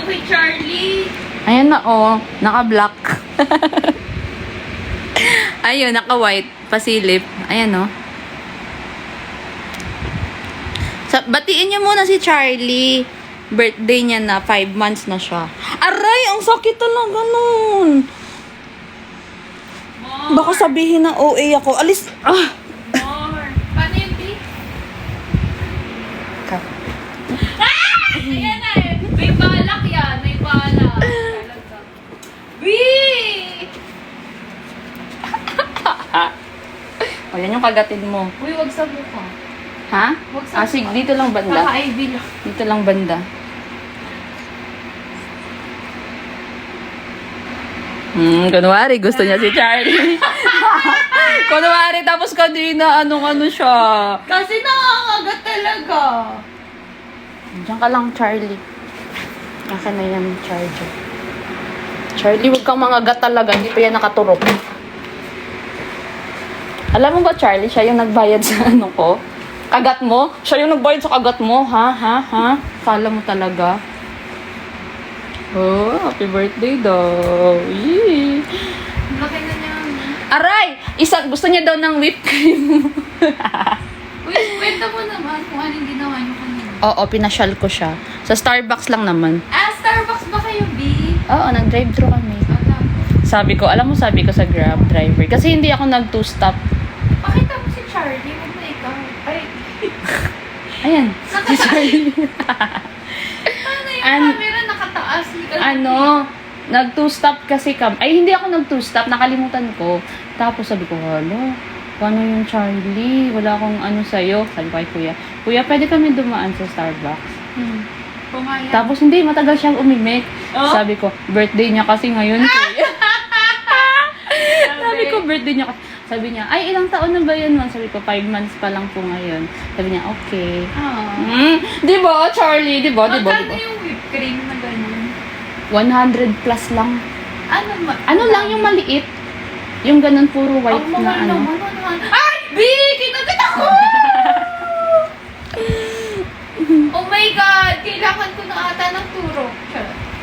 kay Charlie. Ayan na, oh. Naka-black. Ayun, naka-white. Pasilip. Ayan, oh. Batiin niyo muna si Charlie. Birthday niya na. 5 months na siya. Aray! Ang sakit talaga nun. Baka sabihin ng OA ako. Alis. Ah! More. Paano yung B? Ayan na eh. May balak yan. May balak. B! O, yan yung kagatin mo. Uy, wag sa mukha. Ha? Wag sa Sige, dito lang banda. Kaka-IV lang. Dito lang banda. Kunwari, gusto niya si Charlie. Kunwari, tapos kanina, ano siya. Kasi nakakagat talaga. Diyan ka lang, Charlie. Akin na yan, charger. Charlie, huwag kang mangagat talaga. Hindi pa yan nakaturok. Alam mo ba, Charlie, siya yung nagbayad sa ano ko? Kagat mo? Siya yung nagbayad sa kagat mo? Ha? Kala mo talaga? Oh, happy birthday daw. Yee. Laki na niya. Aray! Gusto niya daw ng whipped cream. Uy, kwenta mo naman kung anong ginawa niyo kanina. Oo, pinasyal ko siya. Sa Starbucks lang naman. Starbucks ba kayo, B? Oo, nag-drive-thru kami. Sabi ko sa Grab driver. Kasi hindi ako nag-two-stop. Pakita mo si Charlie. Huwag na ikaw. Ay, Ayan, si Charlie. paano yung camera nakataas? Nag-two-stop kasi ay, hindi ako nag-two-stop. Nakalimutan ko. Tapos sabi ko, hala, paano yung Charlie? Wala akong ano sa'yo. Sabi ko kay Kuya, Kuya, pwede kami dumaan sa Starbucks. Pumayag. Tapos hindi, matagal siyang umimik. Oh? Sabi ko, birthday niya kasi ngayon, Kuya. Sabi ko, birthday niya kasi. Sabi niya, ay, ilang taon na ba yun, Ma'am? Sabi ko, 5 months pa lang po ngayon. Sabi niya, okay. Di ba, Charlie? Di ba? Magkano yung whipped cream na gano'n? 100 plus lang. Ano Lang yung maliit? Yung ganun, puro white ang na mahal ano. naman. Ay! B! Kinagat ako! Oh my God! Kailangan ko na ata ng turo.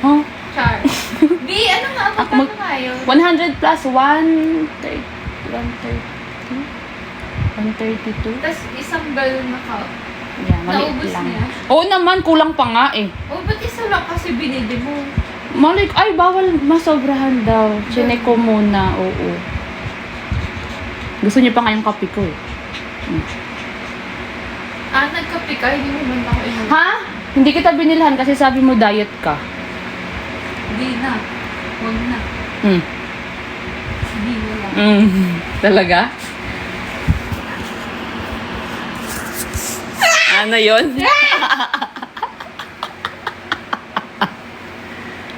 Huh? Char. B, ano nga? Magkano nga yun? 100 plus 132. Tapos isang galon na cup. Yeah, maliit Naubos lang. niya? Oo naman, kulang pa nga eh. Oh, ba't isa lang kasi binili mo? Ay, bawal masobrahan daw. Chinek ko muna, oo. Gusto niya pa nga yung kape ko eh. Nagkape ka? Hindi mo man ako inuwi. Ha? Hindi kita binilhan kasi sabi mo diet ka. Hindi na. Huwag na. Hindi mo lang. Talaga? Ano yun?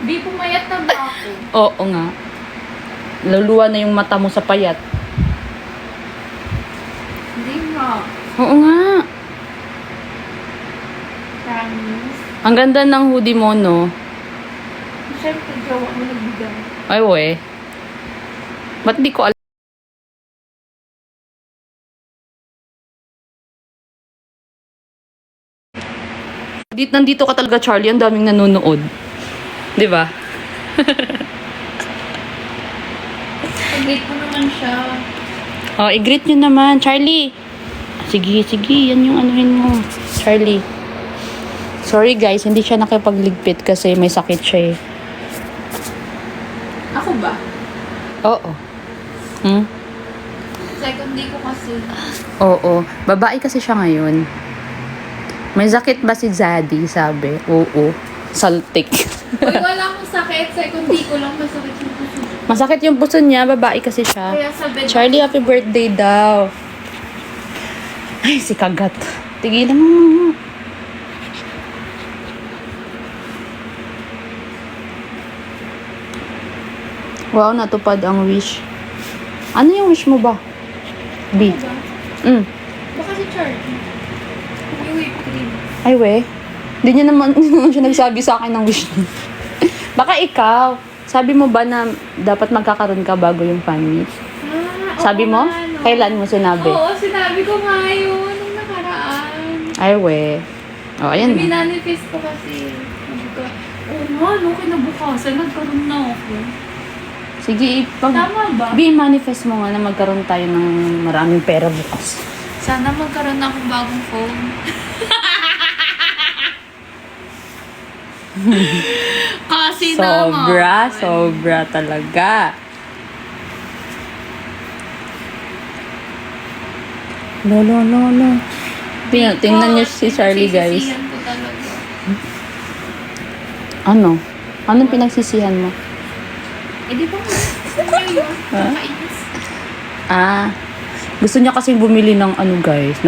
Di pumayat na ba ako? Oo nga. Luluwa na yung mata mo sa payat. Hindi nga. Oo nga. Promise. Ang ganda ng hoodie mo, no? Siyempre, jowa mo nagbigay. Ay, we. Ba't di ko alam? Nandito ka talaga, Charlie. Ang daming nanonood. Di ba? Pag-greet mo naman siya. Oh, i-greet nyo naman. Charlie. Sige. Yan yung anuhin mo. Charlie. Sorry guys, hindi siya nakipagligpit kasi may sakit siya eh. Ako ba? Oo. Second day ko kasi. Oo. Babae kasi siya ngayon. May sakit ba si Zaddy? Sabi. Oo. Saltik. Uy, wala akong sakit. Second day ko lang masakit yung puso. Masakit yung puso niya. Babae kasi siya. Kaya sabi Charlie, happy birthday daw. Ay, si Kagat. Tigilan mo. Wow, natupad ang wish. Ano yung wish mo ba? B. Baka si Charlie. May whipped cream. Ay, we. Hindi niya naman siya nagsabi sa akin ng wish niya. Baka ikaw. Sabi mo ba na dapat magkakaroon ka bago yung fan meet? Sabi mo? Ano? Kailan mo sinabi? Oo, sinabi ko nga yun. Nung nakaraan. Ay, we. Oh, ayan na. Minanifest ko kasi. Sabi ko, nga, no, kinabukasan, nagkaroon na ako. Sige, Tama ba? manifest mo nga na magkaroon tayo ng maraming pera bukas. Sana magkaroon na akong bagong phone. Kasi Sobra talaga. Lolo. Tingnan niyo si Charlie, guys. Pinagsisisihan ko talaga. Ano? Anong pinagsisihan mo? Eh, di ba? Ano yun? Nakainis. Gusto niya kasi bumili ng ano, guys.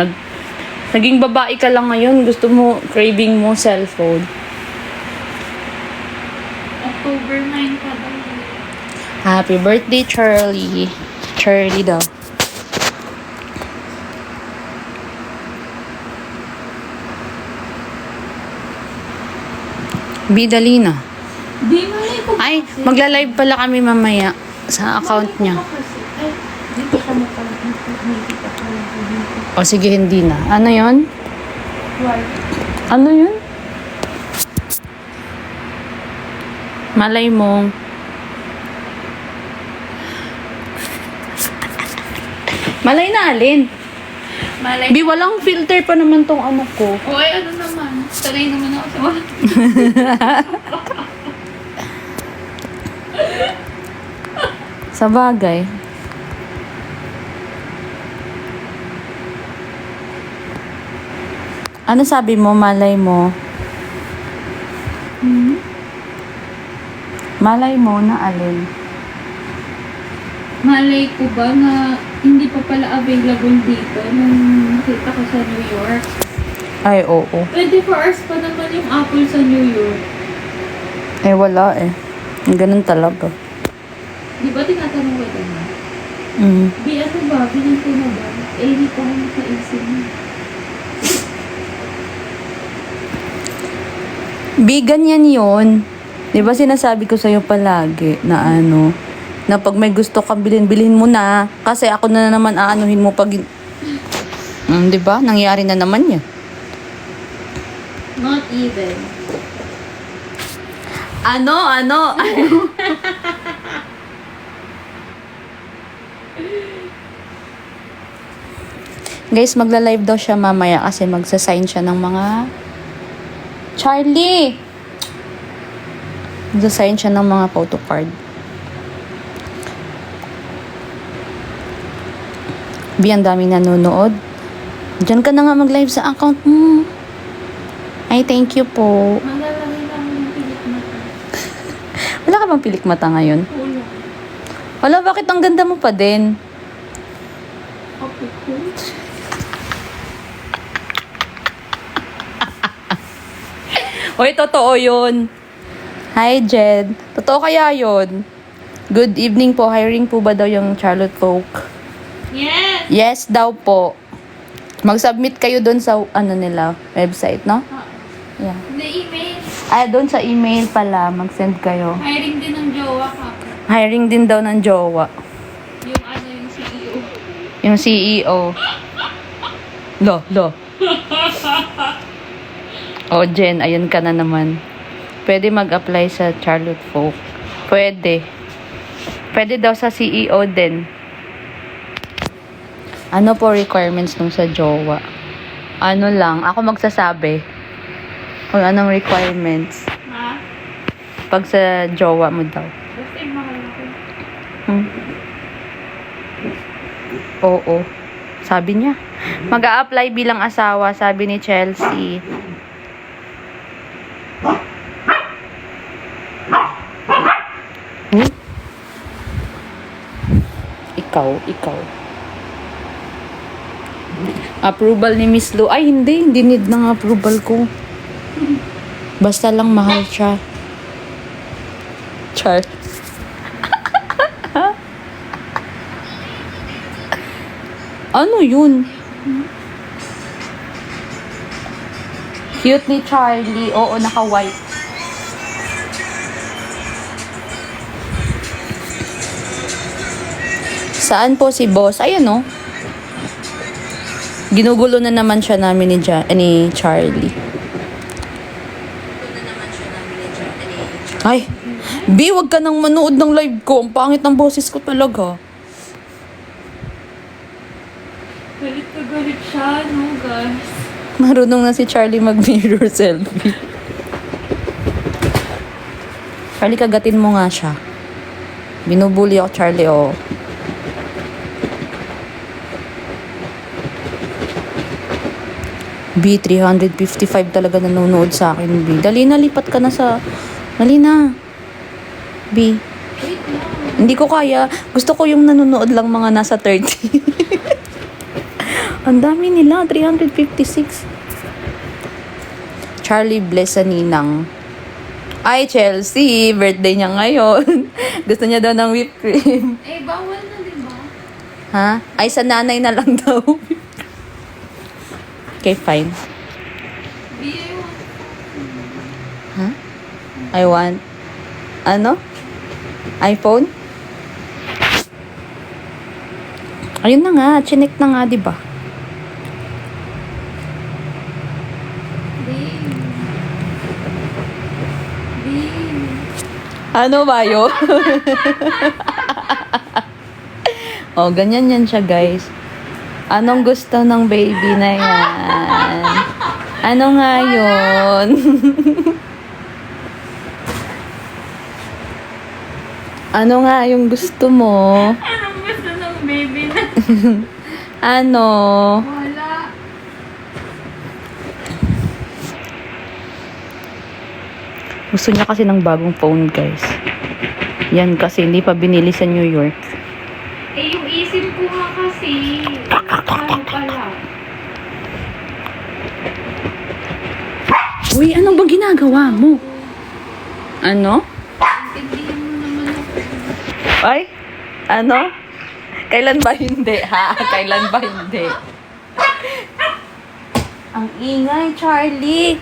Naging babae ka lang ngayon. Gusto mo, craving mo cellphone. October 9 pa daw. Happy birthday, Charlie. Charlie daw. Bidali na. Di malay ko Ay, kasi. magla-live pala kami mamaya sa account niya. Ay, dito ka mo pala. Nakikita ko lang. O sige, hindi na. Ano yon? Why? Ano yun? Malay mo. Malay na alin? Malay. Bi, walang filter pa naman tong ano ko. O ay, ano naman. Sanay naman ako sa mga. Sa bagay. Ano sabi mo, malay mo? Malay mo na alin? Malay ko ba na hindi pa pala available dito nung nakita ko sa New York. Ay, oo. 24 hours pa naman yung Apple sa New York. Eh, wala eh. Ganun talaga. Di ba tinatanong ko ito na? Mm. Di ano ba? Bilhin ko na ba? Eh, hindi pa ako nakaisip na. Bi, ganyan yun. Di ba sinasabi ko sa'yo palagi na ano, na pag may gusto kang bilhin mo na. Kasi ako na naman aanuhin mo pag... di ba? Nangyari na naman yan. Not even. Ano? Guys, magla-live daw siya mamaya kasi magsasign siya ng mga... Charlie! Magsasign siya ng mga photocard. Bi, ang daming nanonood. Diyan ka na nga mag-live sa account mo. Ay, thank you po. Malalagay lang ng pilit mata. Wala ka bang pilik mata ngayon? Ulo. Wala, bakit ang ganda mo pa din? Okay, cool. Hoy, totoo yun. Hi, Jed. Totoo kaya yun? Good evening po. Hiring po ba daw yung Charlotte Folk? Yes! Yes daw po. Mag-submit kayo doon sa ano nila, website, no? Yeah. The email. Doon sa email pala, mag-send kayo. Hiring din ng jowa ka. Hiring din daw ng jowa. Yung ano, yung CEO. Yung CEO. Lo. O, Jen, ayun ka na naman. Pwede mag-apply sa Charlotte Folk. Pwede. Pwede daw sa CEO din. Ano po requirements nung sa jowa? Ano lang, ako magsasabi. Kung anong requirements. Ha? Pag sa jowa mo daw. Basta yung mahal ako. Oo. Sabi niya. Mag-a-apply bilang asawa, sabi ni Chelsea. Ikaw. Approval ni Miss Lu. Ay, hindi need ng approval ko. Basta lang mahal siya. Char. Ano yun? Cute ni Charlie. Oo, naka-white. Saan po si boss? Ayan, oh. Ginugulo na naman siya namin ni Charlie. Ay, B, wag ka nang manood ng live ko. Ang pangit ng boses ko talaga. Galit na galit siya, no, guys? Marunong na si Charlie mag-mirror selfie. Charlie, kagatin mo nga siya. Binubuli ako, Charlie, oh. B, 355 talaga nanonood sa akin, B. Dali na, lipat ka na sa... Dali na. B. Wait lang. Hindi ko kaya. Gusto ko yung nanonood lang mga nasa 30. Ang dami nila, 356. Charlie bless sa ninang. Ay, Chelsea, birthday niya ngayon. Gusto niya daw ng whipped cream. Eh, bawal na, di ba? Ha? Ay, sa nanay na lang daw. Okay, fine. Di, I want. Ha? I want... Ano? iPhone? Ayun na nga, chinek na nga, di ba? Di. Di. Ano ba yun? Oh, ganyan yan siya, guys. Anong gusto ng baby na yan? Ano nga yun? Ano nga yung gusto mo? Anong gusto ng baby na? Ano? Wala. Gusto niya kasi ng bagong phone, guys. Yan kasi hindi pa binili sa New York. Eh, yung isip ko nga kasi. Ano pala? Uy, ano ba ginagawa mo? Ano? Intindihan mo naman ako. Ay? Ano? Kailan ba hindi, ha? Kailan ba hindi? Ang ingay, Charlie.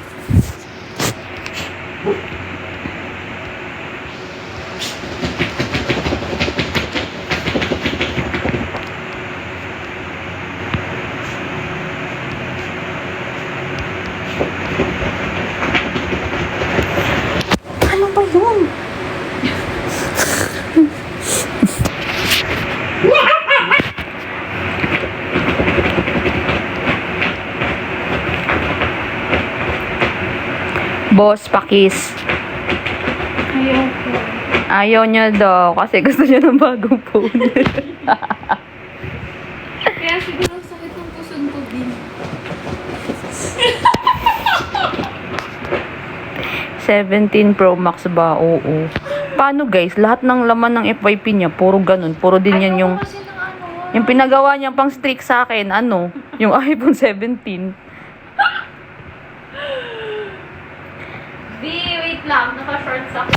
Ano ba yun? Boss, pakis. Ayoko. Ayaw niya daw kasi gusto niya ng bagong phone. Kaya siguro sakit ng puson ko din. 17 Pro Max ba? Oo. Paano, guys? Lahat ng laman ng FYP niya, puro ganun. Puro din yan yung... Kasi ng ano, Yung pinagawa niya pang strict sa akin, ano? Yung iPhone 17. wait lang. Naka-shorts ako.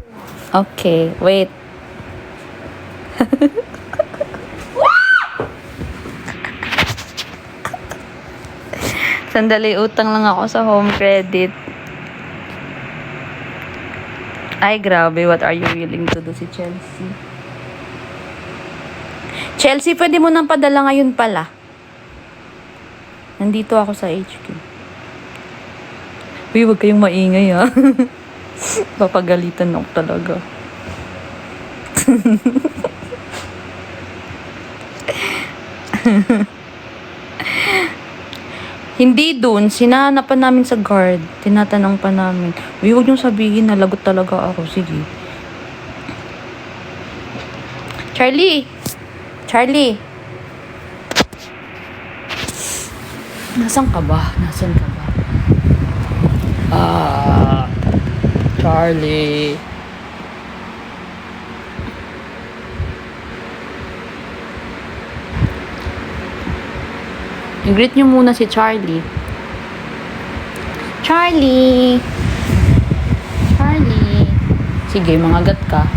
Okay, wait. Sandali, utang lang ako sa home credit. Ay, grabe. What are you willing to do si Chelsea? Chelsea, pwede mo nang padala ngayon pala. Nandito ako sa HQ. Uy, huwag kayong maingay, ha. Papagalitan ako talaga. Hindi dun, sinahanapan namin sa guard. Tinatanong pa namin. Uy, huwag niyong sabihin na lagot talaga ako. Sige. Charlie! Charlie! Nasaan ka ba? Nasaan ka ba? Charlie. I-greet niyo muna si Charlie. Charlie! Charlie! Sige, mangagat ka.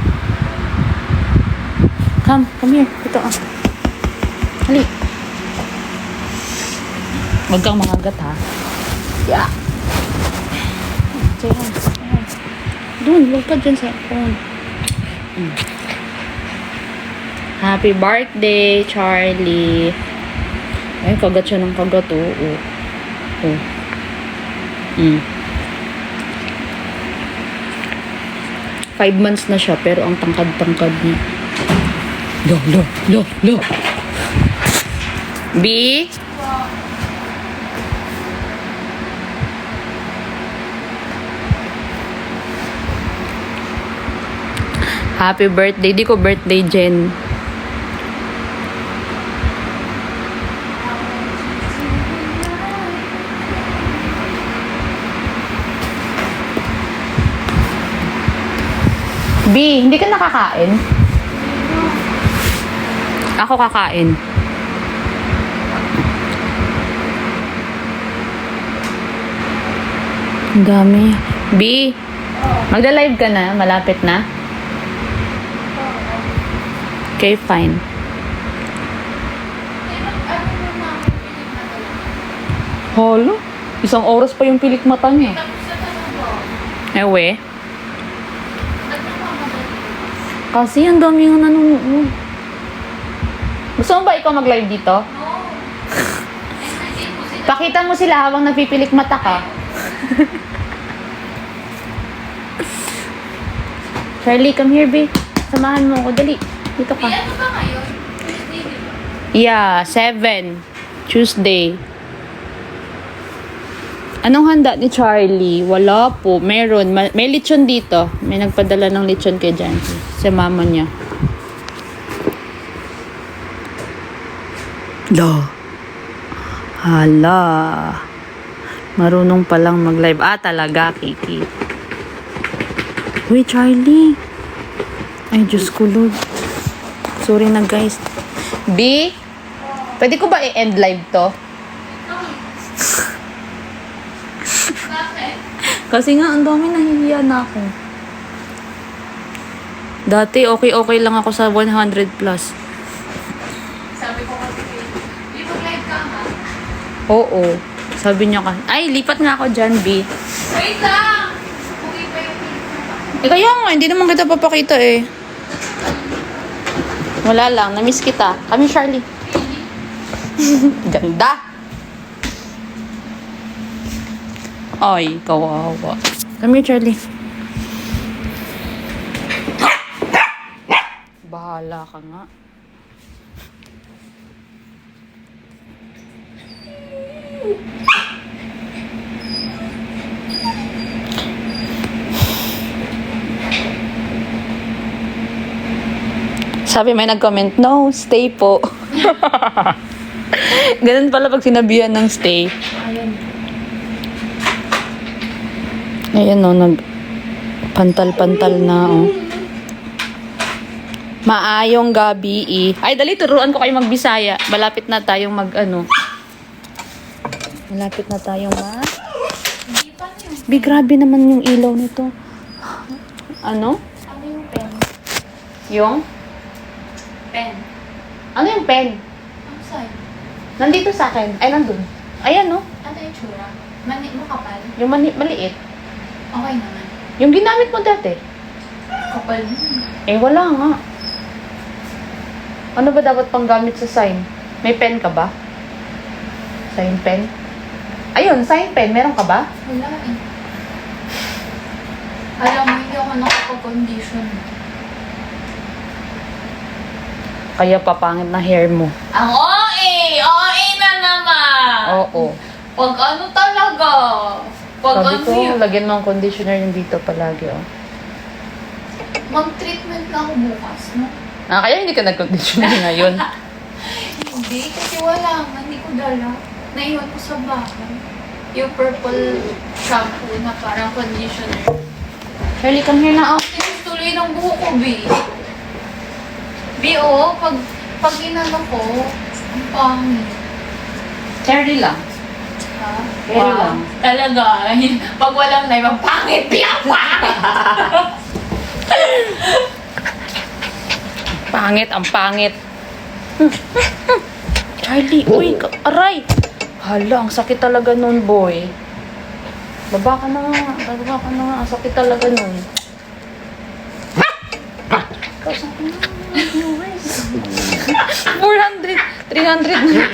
Come here. Ito, ah. Hali. Huwag kang mangagat, ha? Yeah. Say hi. Say hi. Doon, huwag ka dyan sa phone. Happy birthday, Charlie. Ay, kagat siya ng kagat, oh. Oh. 5 months na siya, pero ang tangkad-tangkad niya. Lo. B? Happy birthday. Di ko birthday, Jen. B, hindi ka nakakain? Ako kakain. Ang dami. B, magda-live ka na? Malapit na? Okay, fine. Holo? Isang oras pa yung pilik mata niya. Ewe. Kasi ang dami yung nanonood. Gusto mo ba ikaw mag-live dito? Pakita mo sila habang napipilik mata ka. Charlie, come here, babe. Samahan mo ako. Dali. Dito ka. Ano ba ngayon? Tuesday, di ba? Yeah, 7. Tuesday. Anong handa ni Charlie? Wala po. Meron. May lechon dito. May nagpadala ng lechon kay Jancy. Sa mama niya. Hala. Marunong palang mag-live. Ah, talaga, Kiki. Uy, Charlie. Ay, Diyos ko, Lord. Sorry na, guys. B? Pwede ko ba i-end live to? Bakit? Kasi nga, ang dami nahihiya na ako. Dati, okay lang ako sa 100 plus. Sabi ko kasi, di ba live ka nga? Oo. Sabi niya ka, ay, lipat nga ako dyan, B. Wait lang! Uwi pa yung pizza. Eh, kaya nga, hindi naman kita papakita eh. Wala lang, namiss kita. Kami, Charlie. Ganda! Ay, kawawa. Come here, Charlie. Bahala ka nga. Sabi may nag-comment, no, stay po. Ganun pala pag sinabihan ng stay. Ayan. Ayan o, pantal-pantal na o. Maayong gabi Ay, dali, turuan ko kayo magbisaya. Malapit na tayong Malapit na tayong Hindi pa na yung... Bi, grabe naman yung ilaw nito. Ano? Ano yung pen? Yung? Pen. Ano yung pen? Ang sa'yo. Nandito sa akin. Ay, nandun. Ayan no? Ano yung tsura? Makapal? Yung maliit. Okay naman. Yung ginamit mo dati. Kapal mo. Eh, wala nga. Ano ba dapat pang gamit sa sign? May pen ka ba? Sign pen? Ayun, sign pen. Meron ka ba? Wala eh. Alam mo, hindi ako nakapag-condition. Kaya papangit na hair mo. Ang OA! OA na naman! Oo. Pag ano talaga? Pag Sabi ano ko, yun? lagyan mo ang conditioner yung dito palagi, oh. Mag-treatment na ako bukas, no? Ah, kaya hindi ka nag-conditioner ngayon. Hindi, kasi wala nga. Hindi ko dala. Naiwan ko sa bahay. Yung purple shampoo na parang conditioner. Charlie, come here na, oh. Tinis tuloy ng buhok ko, B. B, oh, pag inano ko, ang pangit. Charlie lang. Ha? Very lang. Talaga. Pag walang live, ang pangit. B, ang pangit! Pangit, ang pangit. Charlie, uy, aray! Hala, ang sakit talaga nun, boy. Baba ka na nga. Ang sakit talaga nun. Kausan ko na. 400, 300 na.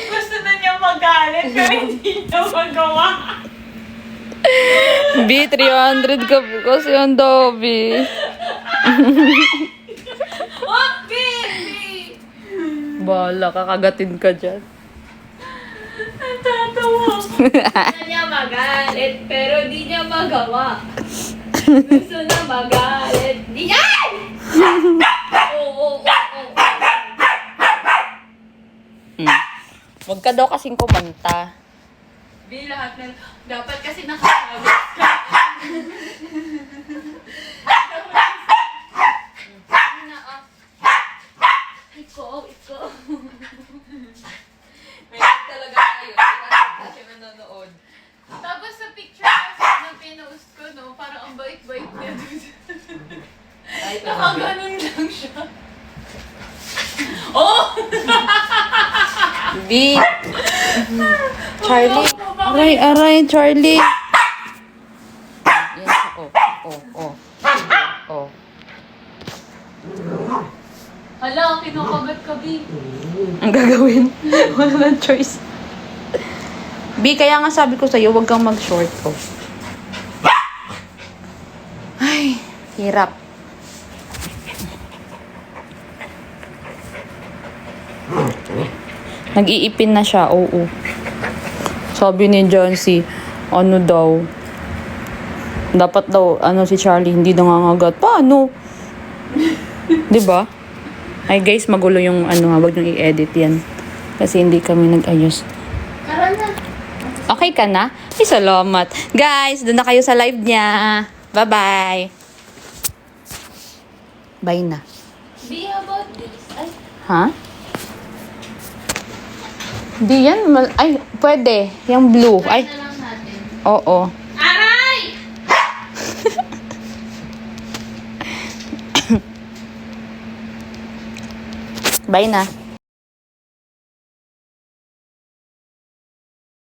Gusto na niya magalit, pero hindi niya ginagawa. B, 300 ka po kasi ang dami. Oh, baby! Bahala, kakagatin ka dyan. Natatawa. Gusto niya magalit, pero di niya magawa. Gusto na magalit. Di niya! Oo. Huwag ka daw kasing kumanta. Di lahat na, dapat kasi nakasabot ka. Ikaw. May talaga kayo. Kasi nanonood. Tapos sa picture na pinost ko, no, parang ang bait-bait niya dun. Nakaganon lang siya. Oh! B. Charlie. Aray, Charlie. Yan siya. Oh. Hala, kinakagat ka, B. Ang gagawin? Wala nang choice. B, kaya nga sabi ko sa'yo, huwag kang mag-short ko. Ay, hirap. Nag-iipin na siya, oo. Sabi ni John C, ano daw, dapat daw, si Charlie, hindi nangangagat. Paano? Diba? Ay guys, magulo yung wag niyong i-edit yan. Kasi hindi kami nag-ayos. Tara na. Okay ka na? Ay, salamat. Guys, doon na kayo sa live niya. Bye-bye. Bye na. B, how about this? Ay, Ha? Di yan. Ay, pwede. Yung blue. try Ay, na lang natin. oo. Aray! Bye na.